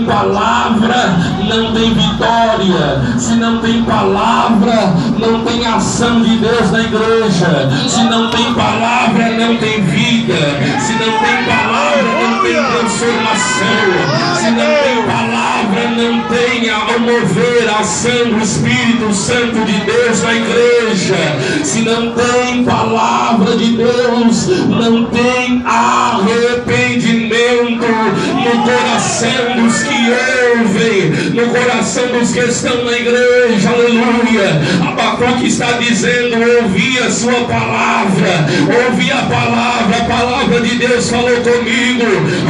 palavra não tem vitória. Se não tem palavra, não tem ação de Deus na igreja. Se não tem palavra, não tem vida. Se não tem palavra, não tem transformação. Se não tem palavra, não tem a mover a ação do Espírito Santo de Deus na igreja. Se não tem palavra de Deus, não tem arrependimento no coração dos que ouvem, no coração dos que estão na igreja. Aleluia. Abacuque está dizendo: ouvi a sua palavra, ouvi a palavra de Deus falou comigo.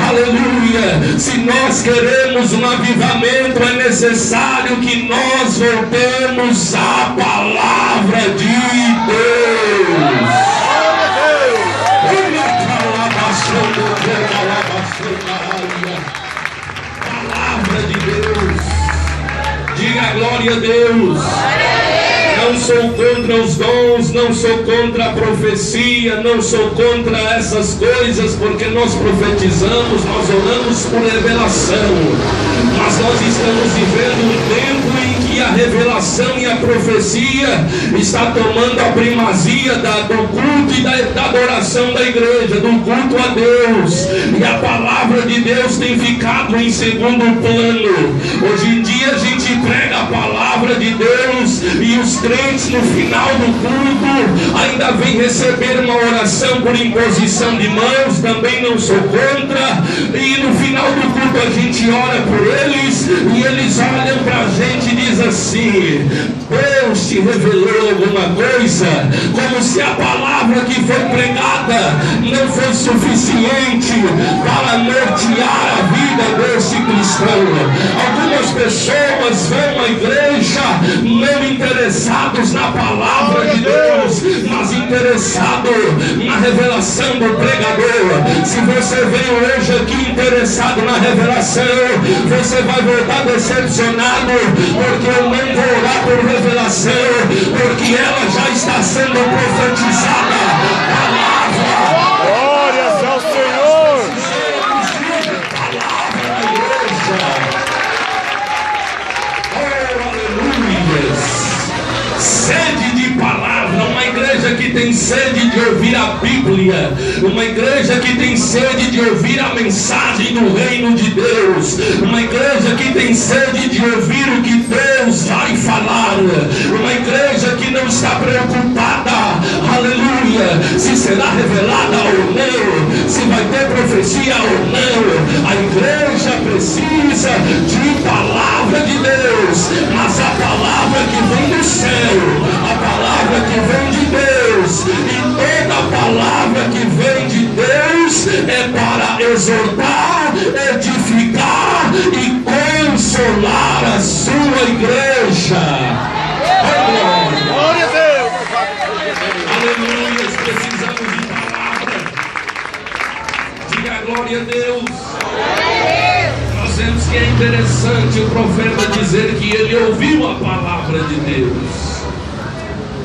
Aleluia. Se nós queremos um avivamento, é necessário que nós voltemos à palavra de Deus. Palavra de Deus. Diga glória a Deus. Não sou contra os dons, não sou contra a profecia, não sou contra essas coisas, porque nós profetizamos, nós oramos por revelação. Mas nós estamos vivendo um tempo em que a revelação e a profecia está tomando a primazia do culto e da adoração da igreja, do culto a Deus. E a palavra de Deus tem ficado em segundo plano. Hoje em dia a gente prega a palavra de Deus e os crentes no final do culto ainda vêm receber uma oração por imposição de mãos. Também não sou contra. E no final do culto a gente ora por eles e eles olham para a gente e dizem assim: Deus te revelou alguma coisa? Como se a palavra que foi pregada não foi suficiente para nortear a vida desse cristão. Algumas pessoas vão à igreja não interessados na palavra de Deus, mas interessados na revelação do pregador. Se você veio hoje aqui interessado na revelação, você vai voltar decepcionado, porque eu não vou orar por revelação, porque ela já está sendo profetizada. Palavra. Glórias ao Senhor. Palavra da igreja. Oh, aleluia. Sede de palavra, uma igreja que tem sede de ouvir a Bíblia, uma igreja que tem sede de ouvir a mensagem do reino de Deus, uma igreja que tem sede de ouvir o que Deus vai falar, uma igreja que não está preocupada, aleluia, se será revelada ou não, se vai ter profecia ou não. A igreja precisa de palavra de Deus, mas a palavra que vem do céu, a palavra que vem de Deus, e toda palavra que vem de Deus é para exortar, edificar e consolar a sua igreja. Glória a Deus. Aleluia, precisamos de palavra. Diga glória a Deus. Nós vemos que é interessante o profeta dizer que ele ouviu a palavra de Deus.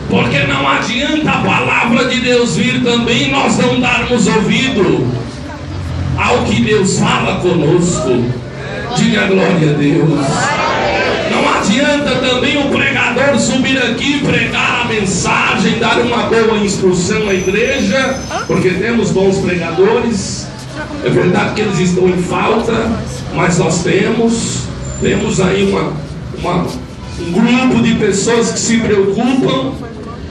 Porque não adianta a palavra de Deus vir também e nós não darmos ouvido ao que Deus fala conosco. Diga glória a Deus. Não adianta também o pregador subir aqui, pregar a mensagem, dar uma boa instrução à igreja, porque temos bons pregadores. É verdade que eles estão em falta, mas nós temos aí um grupo de pessoas que se preocupam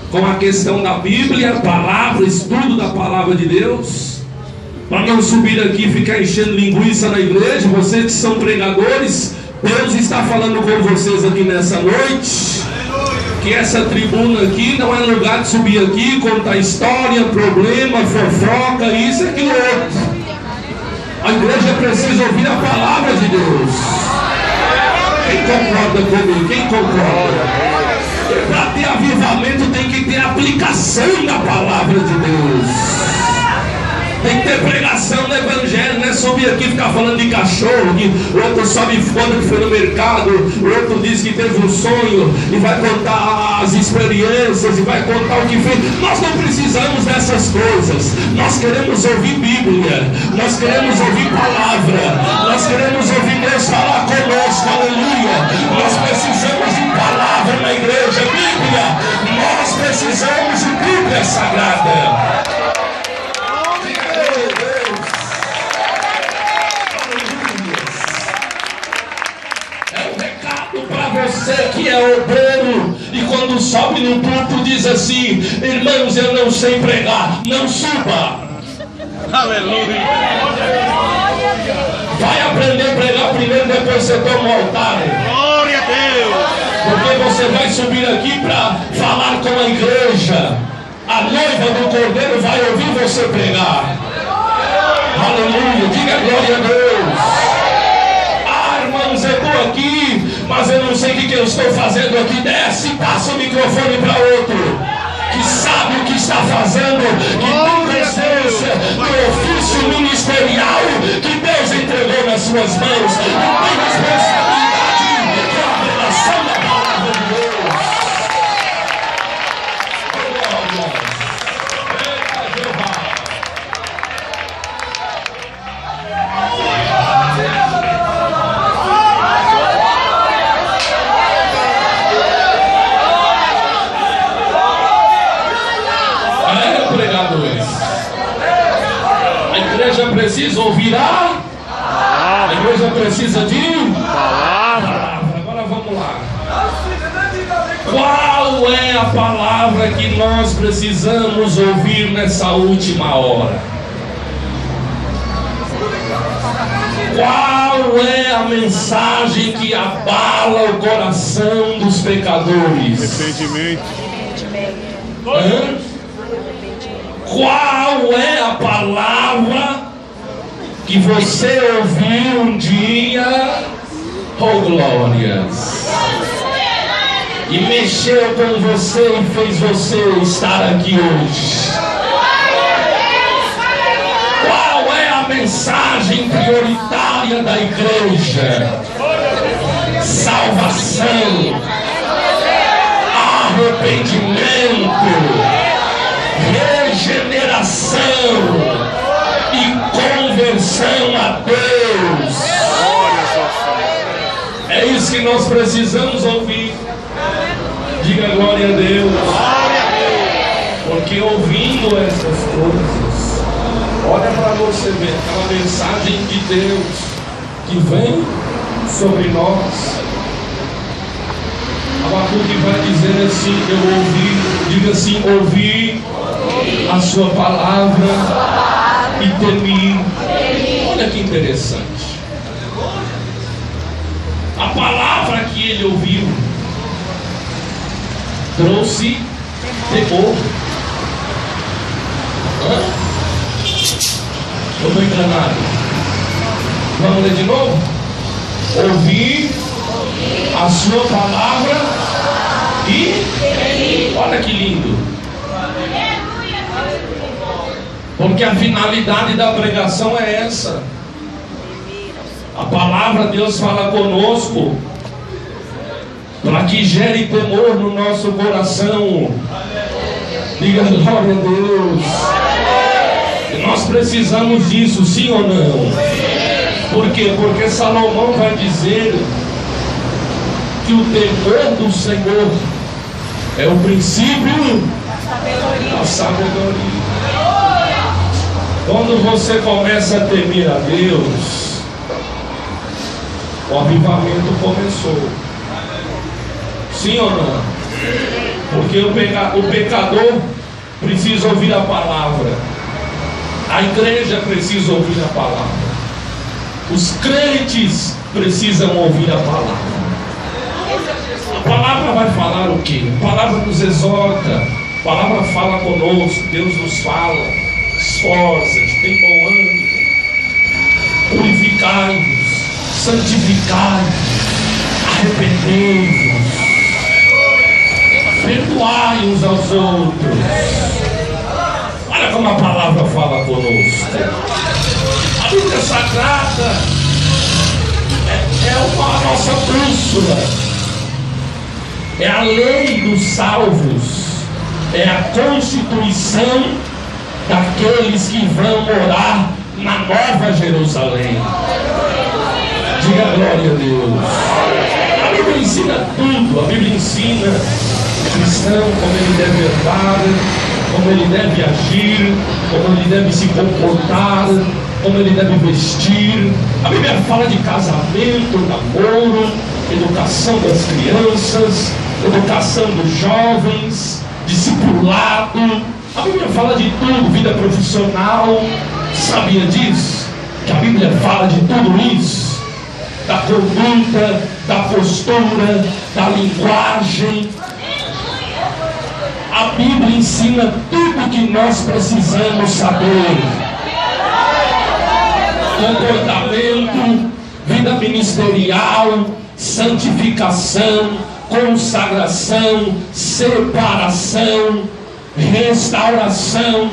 com a questão da Bíblia, palavra, estudo da palavra de Deus, para não subir aqui e ficar enchendo linguiça na igreja. Vocês que são pregadores, Deus está falando com vocês aqui nessa noite, que essa tribuna aqui não é lugar de subir aqui, contar história, problema, fofoca, isso e aquilo outro. A igreja precisa ouvir a palavra de Deus. Quem concorda comigo? Quem concorda? Para ter avivamento tem que ter aplicação da palavra de Deus. Tem que ter pregação no evangelho, não é subir aqui e ficar falando de cachorro, que o outro sobe quando que foi no mercado, o outro diz que teve um sonho e vai contar as experiências e vai contar o que fez. Nós não precisamos dessas coisas. Nós queremos ouvir Bíblia, nós queremos ouvir palavra, nós queremos ouvir Deus falar Você que é obreiro e quando sobe no púlpito diz assim: irmãos, eu não sei pregar. Não suba. Aleluia. Vai aprender a pregar primeiro, depois você toma o altar. Glória a Deus. Porque você vai subir aqui para falar com a igreja. A noiva do Cordeiro vai ouvir você pregar. Aleluia, diga glória a Deus. Ah, irmãos, eu estou aqui, mas eu não sei o que eu estou fazendo aqui. Desce e passa o microfone para outro que sabe o que está fazendo, que tem consciência do ofício ministerial que Deus entregou nas suas mãos, e tem responsabilidade com a revelação da palavra de Deus. A igreja precisa ouvir a igreja precisa de palavra. Agora vamos lá. Qual é a palavra que nós precisamos ouvir nessa última hora? Qual é a mensagem que abala o coração dos pecadores? Arrependimento. Qual é a palavra que você ouviu um dia, oh glórias, e mexeu com você e fez você estar aqui hoje? Qual é a mensagem prioritária da igreja? Salvação, arrependimento, regeneração e conversão a Deus. É isso que nós precisamos ouvir. Diga glória a Deus. Porque ouvindo essas coisas, olha para você ver aquela mensagem de Deus que vem sobre nós. Abacuque vai dizer assim: eu ouvi, diga assim, ouvi a sua palavra e temi. Olha que interessante. A palavra que ele ouviu trouxe temor. Eu estou enganado. Vamos ler de novo? Ouvi a sua palavra e olha que lindo. Porque a finalidade da pregação é essa. A palavra de Deus fala conosco para que gere temor no nosso coração. Diga glória a Deus. E nós precisamos disso, sim ou não? Por quê? Porque Salomão vai dizer que o temor do Senhor é o princípio da sabedoria. Quando você começa a temer a Deus, o avivamento começou. Sim ou não? Porque o pecador precisa ouvir a palavra. A igreja precisa ouvir a palavra. Os crentes precisam ouvir a palavra. A palavra vai falar o quê? A palavra nos exorta. A palavra fala conosco. Deus nos fala. Esforça-te, tem bom ânimo, purificai-vos, santificai-vos, arrependei-vos, perdoai uns aos outros. Olha como a palavra fala conosco. A Bíblia Sagrada é a nossa bússola, é a lei dos salvos, é a constituição daqueles que vão morar na Nova Jerusalém. Diga glória a Deus. A Bíblia ensina tudo. A Bíblia ensina o cristão como ele deve andar, como ele deve agir, como ele deve se comportar, como ele deve vestir. A Bíblia fala de casamento, namoro, educação das crianças, educação dos jovens, discipulado. A Bíblia fala de tudo, vida profissional. Sabia disso? Que a Bíblia fala de tudo isso? Da conduta, da postura, da linguagem. A Bíblia ensina tudo que nós precisamos saber. Comportamento, vida ministerial, santificação, consagração, separação, restauração,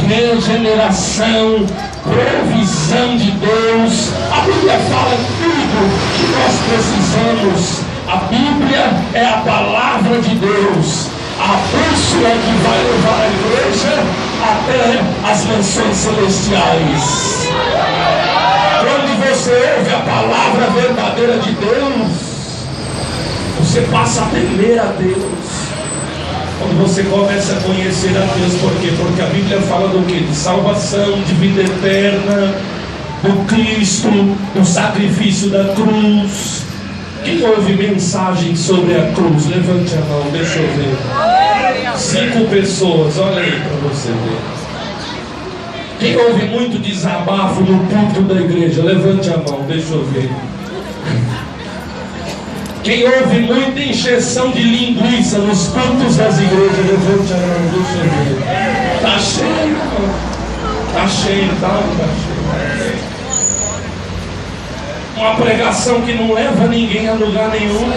regeneração, provisão de Deus. A Bíblia fala tudo que nós precisamos. A Bíblia é a palavra de Deus, a bússola que vai levar a igreja até as mansões celestiais. Quando você ouve a palavra verdadeira de Deus, você passa a temer a Deus. Quando você começa a conhecer a Deus, por quê? Porque a Bíblia fala do quê? De salvação, de vida eterna, do Cristo, do sacrifício da cruz. Quem ouve mensagem sobre a cruz? Levante a mão, deixa eu ver. 5 pessoas, olha aí para você ver. Quem ouve muito desabafo no púlpito da igreja? Levante a mão, deixa eu ver. Quem ouve muita encheção de linguiça nos cultos das igrejas? Levante a mão, deixa eu ver. Tá cheio, tá cheio, tá cheio. Uma pregação que não leva ninguém a lugar nenhum.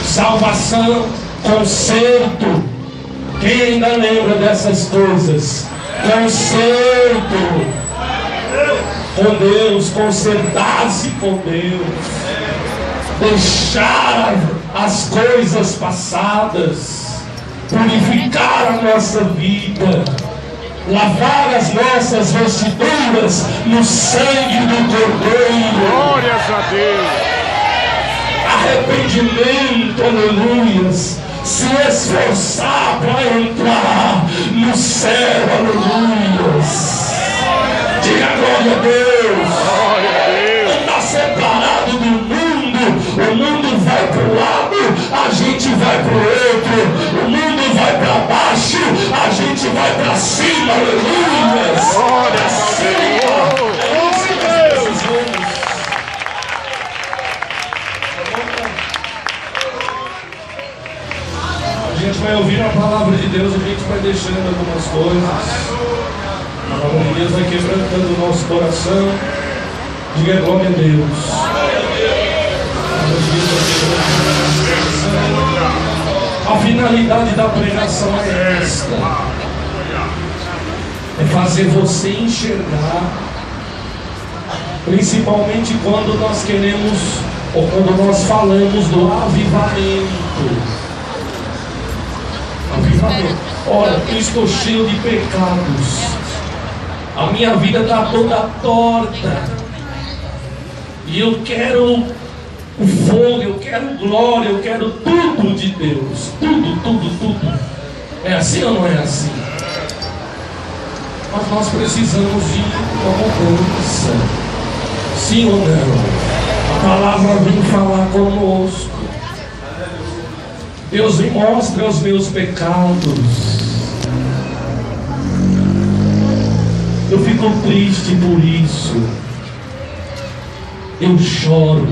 Salvação, conserto. Quem ainda lembra dessas coisas? Conserto com Deus, consertar-se com Deus, deixar as coisas passadas, purificar a nossa vida, lavar as nossas vestiduras no sangue do Cordeiro. Glórias a Deus. Arrependimento, aleluias. Se esforçar para entrar no céu, aleluias. Diga glória a Deus. Glória a Deus. Está separado do mundo. O mundo vai para o lado, a gente vai para o outro. O mundo vai para baixo, a gente vai para cima, aleluia. Glória a Deus. A gente vai ouvir a palavra de Deus, a gente vai deixando algumas coisas. A palavra de Deus vai quebrantando o nosso coração. Diga glória a Deus. A palavra de Deus vai quebrantando o nosso coração. A finalidade da pregação é esta: é fazer você enxergar, principalmente quando nós queremos, ou quando nós falamos do avivamento. Olha, eu estou cheio de pecados, a minha vida está toda torta, e eu quero o fogo, eu quero glória, eu quero tudo de Deus, tudo. É assim ou não é assim? Mas nós precisamos de uma mudança, sim ou não? A palavra vem falar conosco. Deus me mostra os meus pecados. Eu fico triste por isso. Eu choro.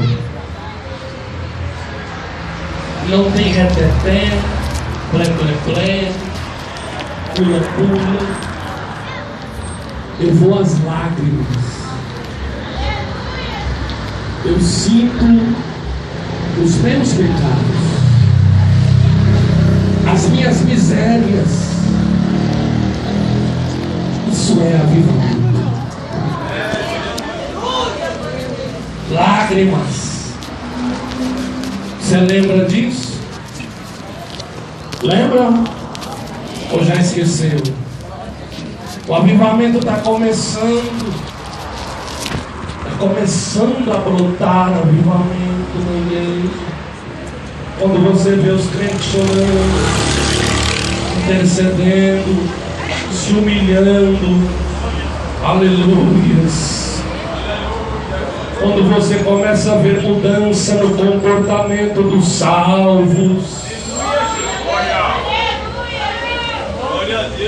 Não tem reteté, plé, pula. Eu vou às lágrimas. Eu sinto os meus pecados, as minhas misérias. Isso é avivamento. Lágrimas. Você lembra disso? Lembra? Ou já esqueceu? O avivamento está começando. Está começando a brotar avivamento na igreja. Quando você vê os crentes chorando, intercedendo, se humilhando. Aleluias. Quando você começa a ver mudança no comportamento dos salvos,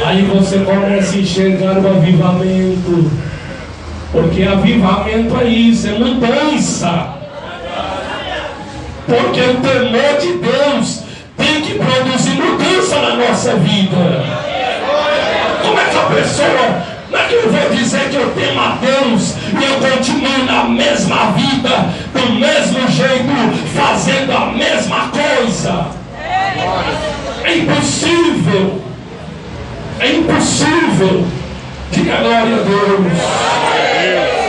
aí você começa a enxergar o avivamento. Porque avivamento é isso, é mudança. Porque o temor de Deus tem que produzir mudança na nossa vida. Como é que a pessoa... Não é que eu vou dizer que eu temo a Deus e eu continuo na mesma vida, do mesmo jeito, fazendo a mesma coisa. É impossível. É impossível. Diga glória a Deus.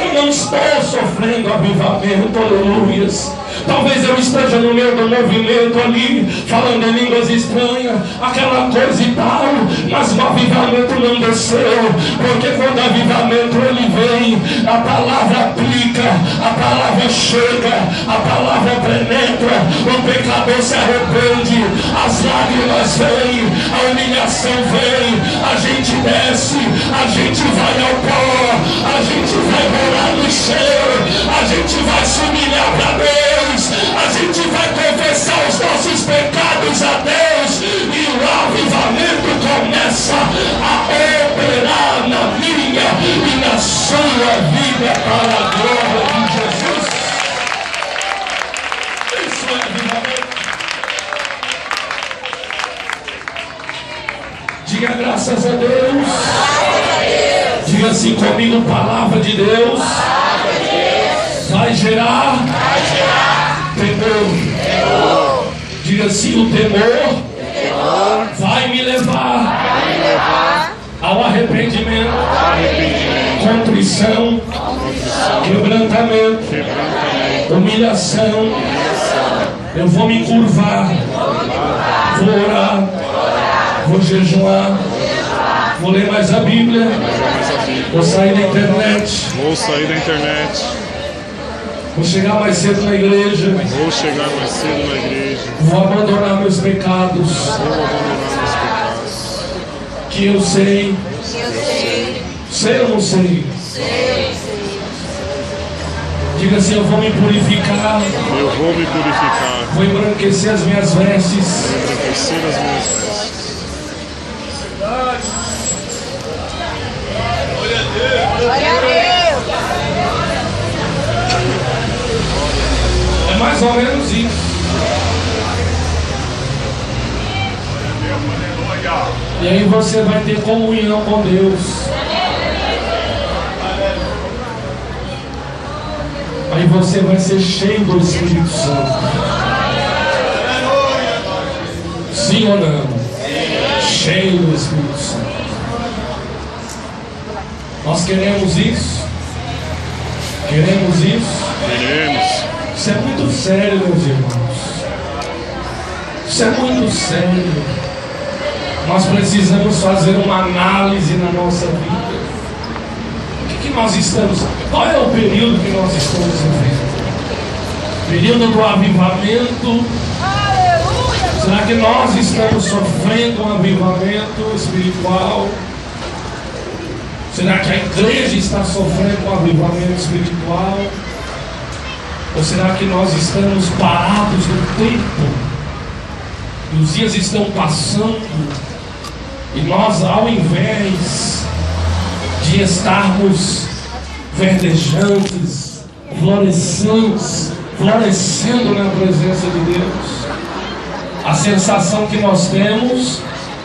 Eu não estou sofrendo avivamento, aleluias. Talvez eu esteja no meio do movimento ali, falando em línguas estranhas, aquela coisa e tal, mas o avivamento não desceu, porque quando o avivamento ele vem, a palavra aplica, a palavra chega, a palavra penetra, o pecador se arrepende, as lágrimas vêm, a humilhação vem, a gente desce, a gente vai ao pó, a gente vai morar no chão, a gente vai se humilhar para Deus. A gente vai confessar os nossos pecados a Deus e o avivamento começa a operar na minha e na sua vida para a glória de Jesus. Isso é avivamento. Diga graças a Deus. Diga assim comigo, palavra de Deus vai gerar temor. Diga assim, o temor vai me levar ao arrependimento, contrição, quebrantamento, humilhação. Eu vou me curvar, vou orar, vou jejuar, vou ler mais a Bíblia, vou sair da internet. Vou chegar mais cedo na igreja. Vou abandonar meus pecados. Que eu sei. Sei ou não sei? Diga assim, eu vou me purificar. Vou embranquecer as minhas vestes. Glória a Deus. É mais ou menos isso. E aí você vai ter comunhão com Deus. Aí você vai ser cheio do Espírito Santo. Sim ou não? Cheio do Espírito Santo. Nós queremos isso? Queremos isso? Isso é muito sério, meus irmãos. Isso é muito sério. Nós precisamos fazer uma análise na nossa vida. O que nós estamos... Qual é o período que nós estamos vivendo? Período do avivamento. Será que nós estamos sofrendo um avivamento espiritual? Será que a igreja está sofrendo um avivamento espiritual? Ou será que nós estamos parados no tempo? E os dias estão passando e nós, ao invés de estarmos verdejantes, florescendo na presença de Deus, a sensação que nós temos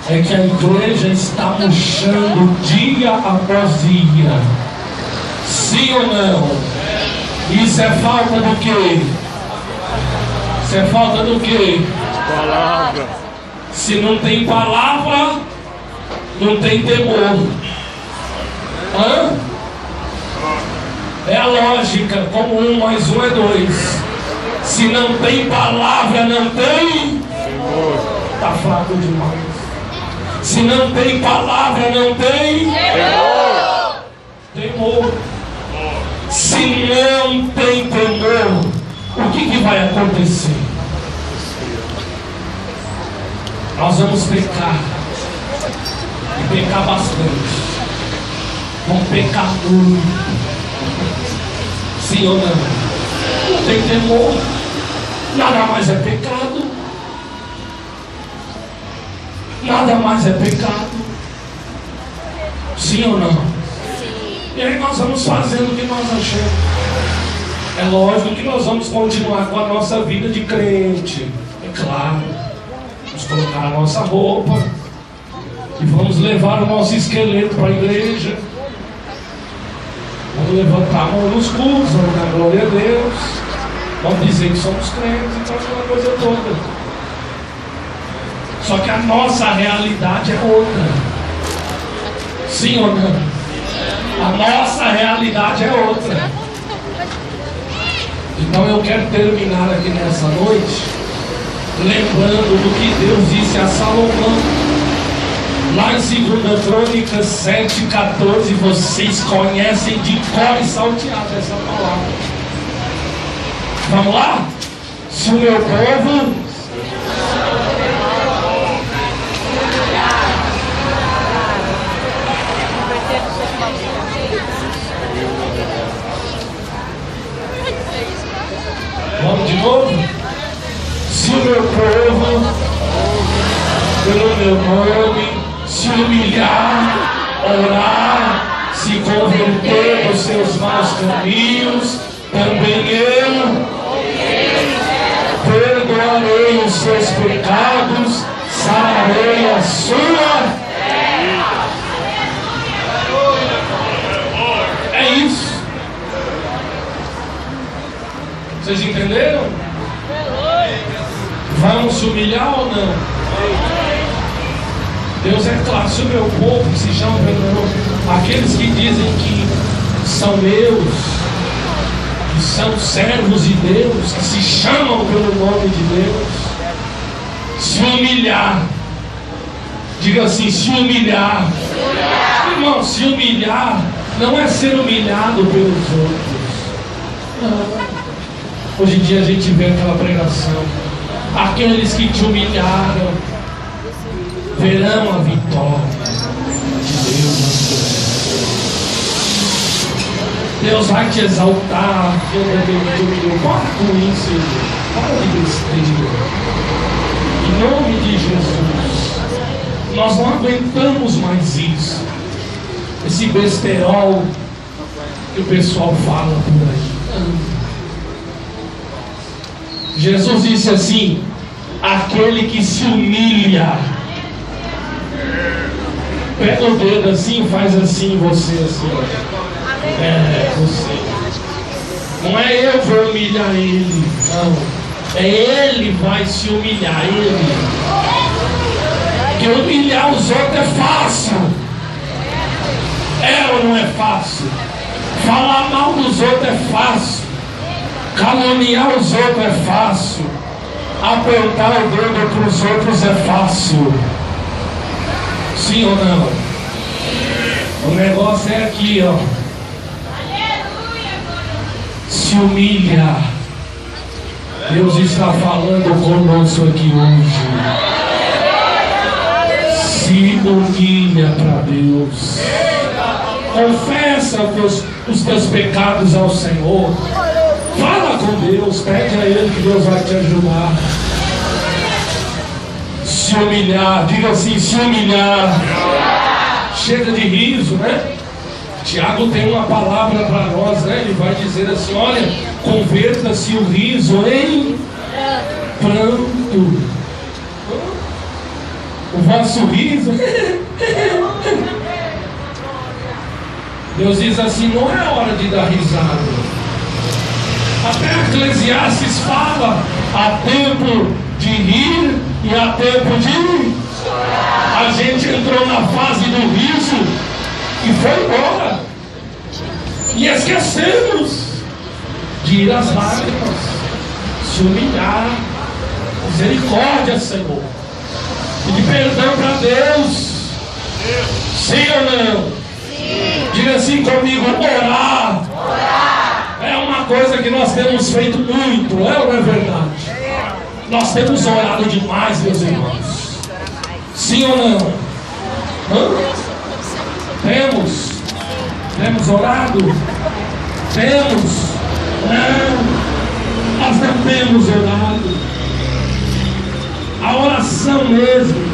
é que a igreja está murchando dia após dia. Sim ou não? Isso é falta do quê? Isso é falta do quê? Palavra. Se não tem palavra, não tem temor. Hã? É a lógica, como 1 mais 1 é 2. Se não tem palavra, não tem temor. Está fraco demais. Se não tem palavra, não tem temor. Temor. Se não tem temor, o que vai acontecer? Nós vamos pecar. E pecar bastante. Vamos pecar muito. Sim ou não? Não tem temor. Nada mais é pecado. Nada mais é pecado. Sim ou não? E aí nós vamos fazendo o que nós achamos. É lógico que nós vamos continuar com a nossa vida de crente. É claro. Vamos colocar a nossa roupa. E vamos levar o nosso esqueleto para a igreja. Vamos levantar a mão nos cultos, vamos dar glória a Deus. Vamos dizer que somos crentes, então aquela coisa toda. Só que a nossa realidade é outra. Sim ou não? A nossa realidade é outra. Então eu quero terminar aqui nessa noite lembrando do que Deus disse a Salomão. Lá em 2 Crônicas 7,14, vocês conhecem de cor e salteado essa palavra. Vamos lá? Se o meu povo vamos de novo? Se o meu povo pelo meu nome se humilhar, orar, se converter dos seus maus caminhos, também eu perdoarei os seus pecados, sararei a sua. É isso. Vocês entenderam? Vamos se humilhar ou não? Deus é claro, se o meu povo que se chama pelo nome, aqueles que dizem que são meus, que são servos de Deus, que se chamam pelo nome de Deus, se humilhar, diga assim, se humilhar. Irmão, se humilhar não é ser humilhado pelos outros. Não. Hoje em dia a gente vê aquela pregação, aqueles que te humilharam verão a vitória de Deus. Deus vai te exaltar. Para com isso, para de besteira. Em nome de Jesus. Nós não aguentamos mais isso. Esse besterol que o pessoal fala por aí. Jesus disse assim: aquele que se humilha, pega o dedo assim e faz assim, você assim. É, você. Não é eu que vou humilhar ele, não. É ele que vai se humilhar, ele. Porque humilhar os outros é fácil. É ou não é fácil? Falar mal dos outros é fácil. Caluniar os outros é fácil. Apontar o dedo para os outros é fácil. Sim ou não? O negócio é aqui, ó. Se humilha. Deus está falando conosco aqui hoje. Se humilha para Deus. Confessa os teus pecados ao Senhor. Fala com Deus, pede a Ele que Deus vai te ajudar. Se humilhar, diga assim, se humilhar. Chega de riso, né? Tiago tem uma palavra para nós, né? Ele vai dizer assim: olha, converta-se o riso em pranto. O vosso riso. Deus diz assim: não é hora de dar risada. Até Eclesiastes fala: há tempo de rir e há tempo de chorar. A gente entrou na fase do riso e foi embora. E esquecemos de ir às lágrimas, se humilhar, misericórdia, Senhor. Pedir perdão para Deus. Sim ou não? Sim. Diga assim comigo: orar. É uma coisa que nós temos feito muito, é ou não é verdade? Nós temos orado demais, meus irmãos. Sim ou não? Hã? Temos orado? Temos? Não, nós não temos orado. A oração mesmo,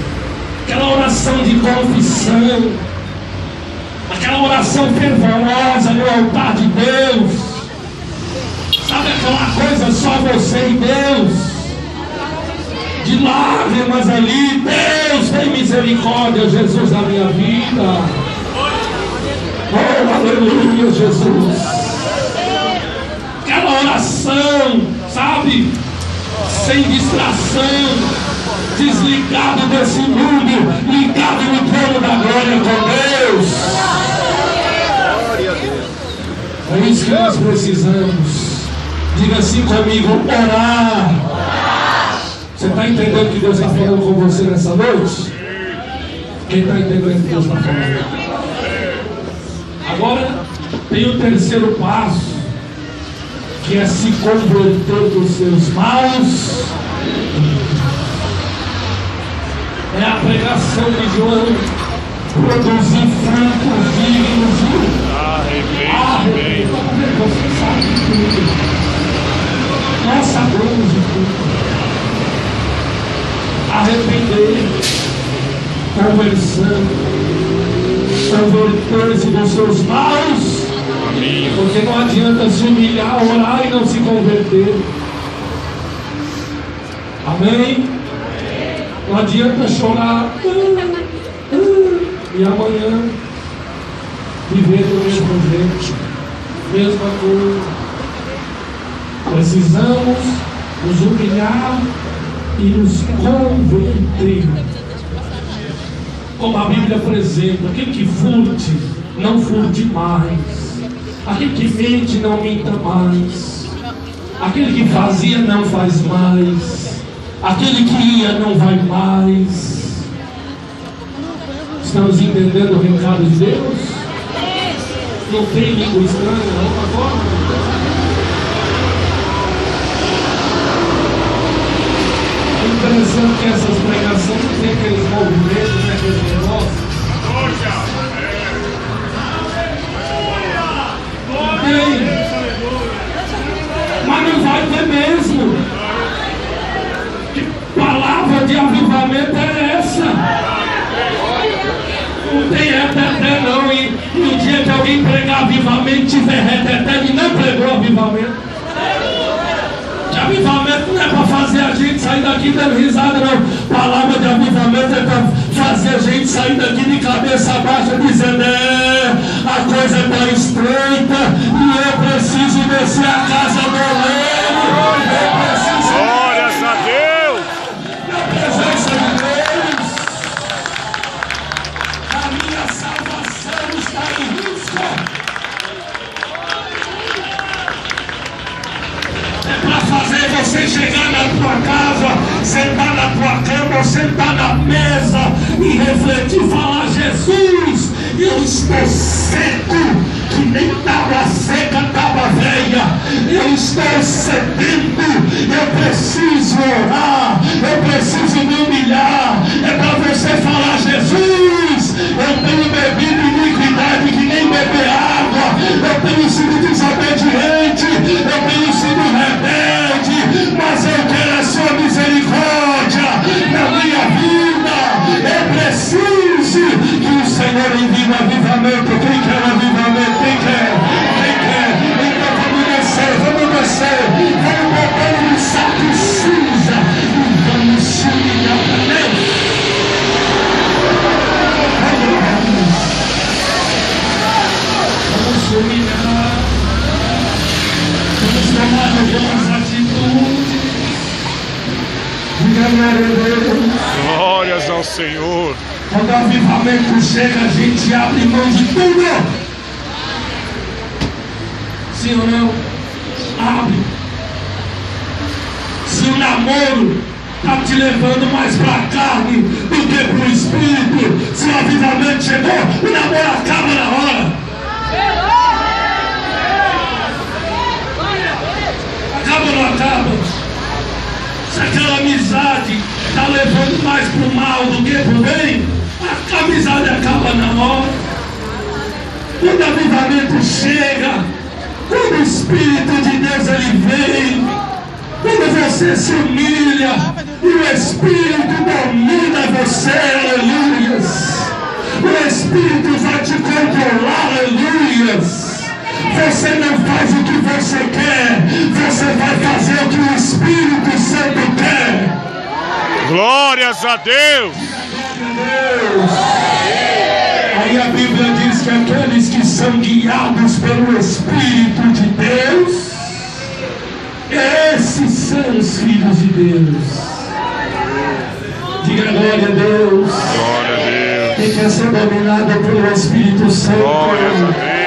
aquela oração de confissão, aquela oração fervorosa no altar de Deus, sabe aquela coisa só você e Deus, de lágrimas ali. Deus, tem misericórdia, Jesus, na minha vida. Oh, aleluia, Jesus. Aquela oração, sabe, sem distração, desligado desse mundo, ligado no trono da glória com Deus. É isso que nós precisamos. Diga assim comigo: orar. Você está entendendo que Deus está falando com você nessa noite? Quem está entendendo que Deus está falando? Agora tem o terceiro passo, que é se converter dos seus maus. É a pregação de João: produzir frutos dignos de arrependimento. Você sabe de tudo. Nós sabemos de tudo. Arrepender, conversão, converter-se dos seus maus. Porque não adianta se humilhar, orar e não se converter. Amém? Não adianta chorar e amanhã viver do mesmo jeito, mesma coisa. Precisamos nos humilhar e nos converter. Como a Bíblia apresenta: aquele que furte, não furte mais. Aquele que mente, não minta mais. Aquele que fazia, não faz mais. Aquele que ia, não vai mais. Estamos entendendo o recado de Deus? Não tem língua estranha, não, agora? É interessante que essas pregações não tem aqueles movimentos, né, aqueles negócios. Tem. Mas não vai ter mesmo. Que palavra de avivamento é essa? Não tem reteté não. E no dia que alguém pregar avivamento, tiver reteté, ele não pregou avivamento. Que avivamento não é para fazer a gente sair daqui dando risada, não. Palavra de avivamento é para fazer a gente sair daqui de cabeça baixa, dizendo: a coisa está estreita e eu preciso descer a casa do oleiro. Eu preciso. Glórias a Deus. Na presença de Deus. A minha salvação está em risco. É para fazer você chegar na tua casa, sentar na tua cama, sentar na mesa e refletir, falar: Jesus, eu estou seco, que nem tábua seca, tábua velha. Eu estou sedento, eu preciso orar, eu preciso me humilhar. É para você falar: Jesus, eu tenho bebido iniquidade que nem beber água, eu tenho sido desobediente, eu tenho sido rebelde, mas eu quero a sua misericórdia na minha vida. Eu preciso que o Senhor envie um avivamento. Quem quer avivamento? Quem quer? Quem quer? Então vamos descer, vamos botar no saco cinza e vamos se humilhar para Deus. Vamos se humilhar, vamos tomar algumas atitudes. Diga glória a Deus. Glórias ao Senhor. Quando o avivamento chega, a gente abre mão de tudo. Sim ou não? Abre. Se o namoro está te levando mais para a carne do que para o espírito, se o avivamento chegou, o namoro acaba na hora. Acaba ou não acaba? Se aquela amizade está levando mais para o mal do que para o bem, a amizade acaba na hora. Quando o avivamento chega, quando o Espírito de Deus ele vem, quando você se humilha e o Espírito domina você, aleluias. O Espírito vai te controlar, aleluias. Você não faz o que você quer, você vai fazer o que o Espírito Santo quer. Glórias a Deus. Aí a Bíblia diz que aqueles que são guiados pelo Espírito de Deus, esses são os filhos de Deus. Diga glória a Deus. Glória a Deus. Quem quer ser dominado pelo Espírito Santo? Glória a Deus.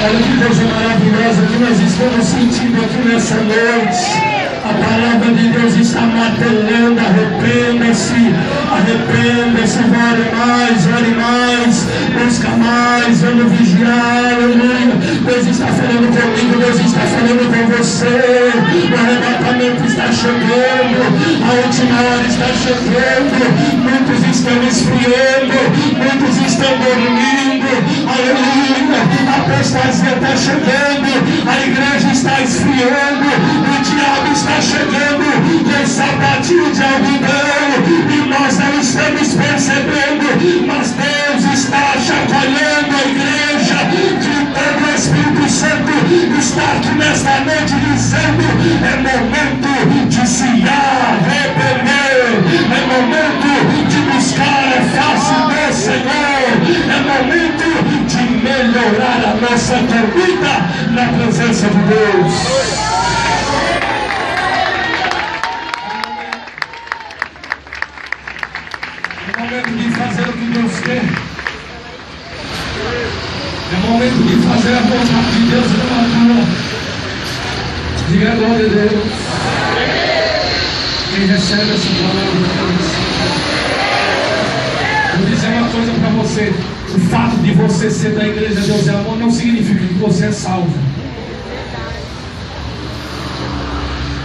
Olha que coisa maravilhosa que nós estamos sentindo aqui nessa noite. A palavra de Deus está martelando. Arrependa-se, arrependa-se, ore mais, busca mais, vamos vigiar, aleluia. Deus está falando comigo, Deus está falando com você. O arrebatamento está chegando, a última hora está chegando. Muitos estão esfriando, muitos estão dormindo, aleluia. A apostasia está chegando, a igreja está esfriando, o diabo está chegando com sapatinho de algodão e nós não estamos percebendo, mas Deus está chacoalhando a igreja, gritando. O Espírito Santo está aqui nesta noite dizendo: é momento de se arrepender, é momento de buscar a face do Senhor, é momento de melhorar a nossa conduta na presença de Deus. É momento de fazer o que Deus quer. É momento de fazer a vontade de Deus na tua. Diga glória a Deus. Quem recebe essa palavra, vou dizer uma coisa para você. O fato de você ser da igreja Deus é Amor não significa que você é salvo.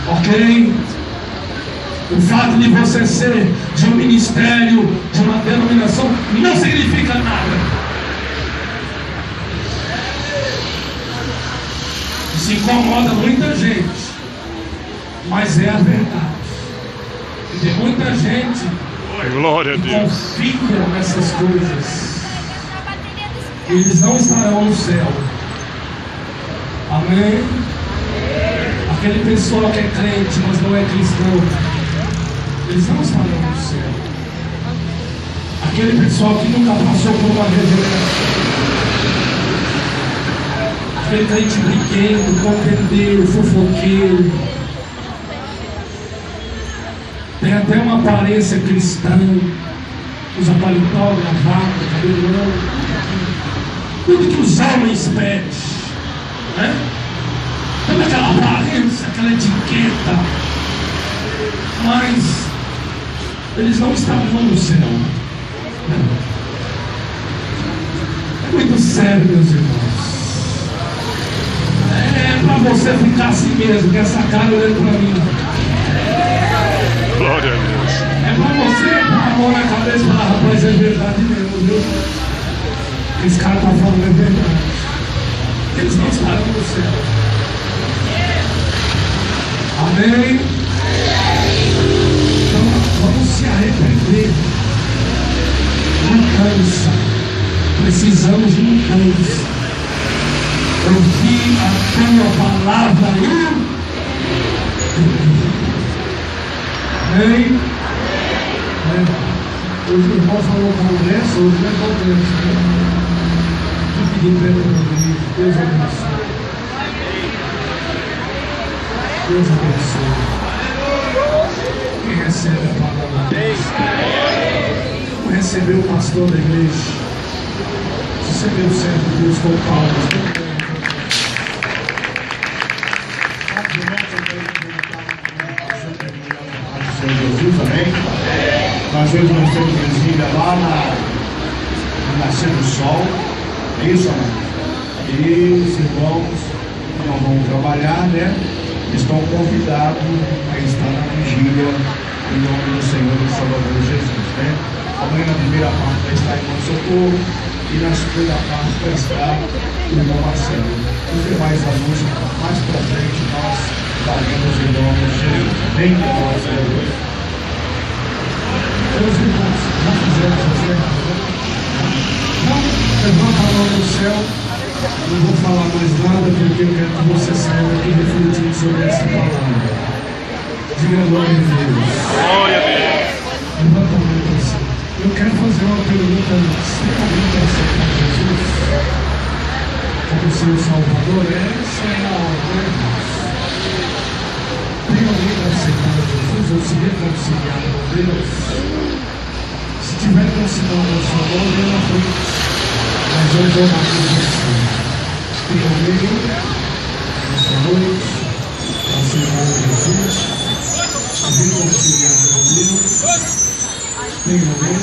Ok? O fato de você ser de um ministério, de uma denominação, não significa nada. Isso incomoda muita gente, mas é a verdade. E tem muita gente Glória a que Deus. confia nessas coisas. Eles não estarão no céu. Amém? Aquele pessoal que é crente, mas não é cristão, eles não estarão no céu. Aquele pessoal que nunca passou por uma regeneração, aquele crente briguento, contendeiro, fofoqueiro, tem até uma aparência cristã, usa paletó, gravata, cabelão, tudo que os homens pedem, né? Toda aquela aparência, aquela etiqueta, mas eles não estarão no céu. É muito sério, meus irmãos. É para você ficar assim mesmo, com essa cara olhando para mim. Glória a Deus. É para você pôr a mão na cabeça e falar: rapaz, é verdade mesmo, viu? Esse cara está falando é verdade. Eles não estarão no céu. Amém? Então vamos se arrepender. Mudança. Precisamos de mudança. Ouvir a tua palavra e amém? Hoje o irmão falou congresso, hoje não é congresso. Estou pedindo para ele. Deus abençoe. Deus abençoe. Quem recebe a palavra de Deus? Vamos receber o pastor da igreja. Você é meu servo de Deus com Paulo. Jesus, amém? Nós hoje nós temos visível lá na Nascer do Sol, é isso, amém? E os irmãos que não vão trabalhar, né? Estão convidados a estar na vigília em nome do Senhor e Salvador Jesus, né? Amanhã na primeira parte vai estar irmão Socorro e na segunda parte vai estar o irmão Marcelo. Os demais alunos, mais para frente, nós faremos em nome de Jesus. Bem que nós, Deus. Meus irmãos, já fizemos a oferta? Não, levanta a mão no céu. Não vou falar mais nada porque eu quero que você saia daqui refletindo sobre essa palavra. Diga a glória a Deus. Glória a Deus. Levanta a mão para você. Eu quero fazer uma pergunta. Você também aceitar Jesus como seu Salvador? Essa é a hora, irmãos. Tem alguém para aceitar Jesus ou se reconciliar com Deus? Se tiver com sinal na sua mão, vem na frente. Mas eu vou orar por você. Tem alguém nessa noite para aceitar Jesus? Se reconciliar com Deus? Tem alguém?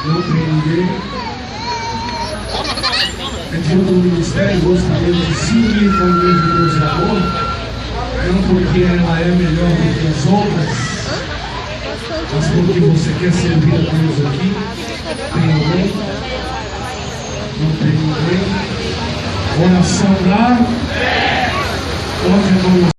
Não tem ninguém? É dia do ministério, gostaria de se unir com o mesmo Deus de amor, não porque ela é melhor do que as outras, mas porque você quer servir a Deus aqui. Tem alguém? Não tem ninguém? Oração lá? Coloque a mão